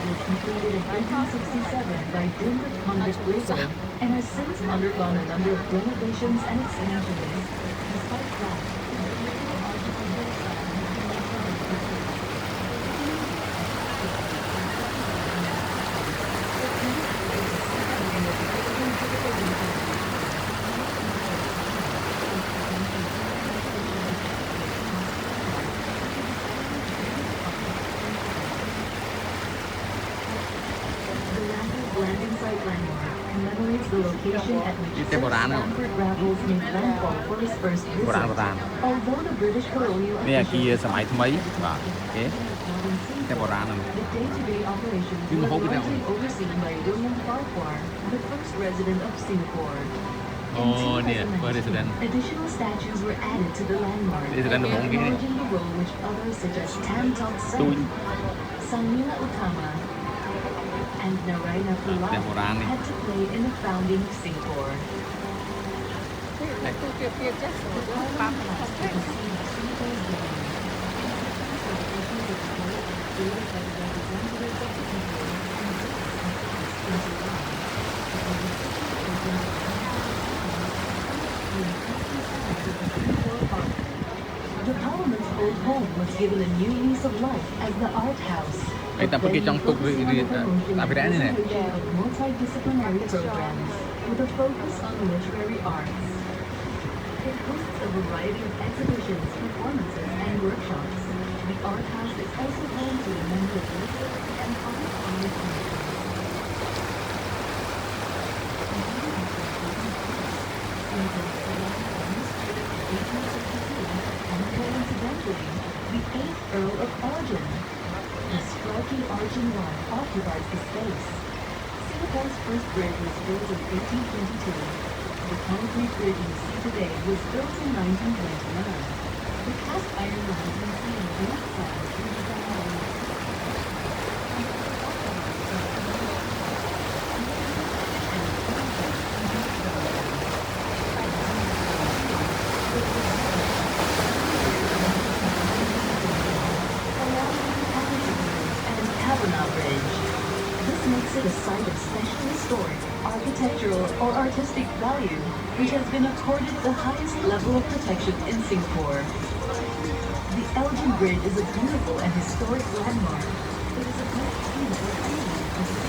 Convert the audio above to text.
was completed in 1867 by Denver Convict Labor and has since undergone a number of renovations and expansions. Despite that, landing site landmark commemorates the location at which Cái Sir bộ đàn không? Stamford Raffles made landfall for his first visit. โบราณ Although the British colonial เนี่ยเกีย officials ร์สมัยថ្មីបាទអូខេតែបុរាណហ្នឹង the day-to-day operations Yung were mahogany largely ako. overseen by William Farquhar, the first resident of Singapore. In เนี่ย 2019, resident additional statues were added to the landmark, Resident of Hong Kong. acknowledging the role which others such as Tam Tok Tôi Sen, Sanmila Utama, and Naraina Pillai Tem buồn đi. had to play in the founding of Singapore. The Parliament's old home was given a new lease of life as the art house. Ê, ta phải cái trong tục Focusing on the promotion làm cái đã này nè. of multidisciplinary programs with a focus on literary arts. It hosts a variety of exhibitions, performances, and workshops. The art house is also home to a number of literary and art and coincidentally, the 8th Earl of Argyn. The striking Argyn One occupies the space. Singapore's first bridge was built in 1822. The concrete bridge you see today was built in 1929. The cast iron lines you see on both sides were designed This makes it a site of special historic, architectural, or artistic value, which has been accorded the highest level of protection in Singapore. The Elgin Bridge is a beautiful and historic landmark. It is a great key for anyone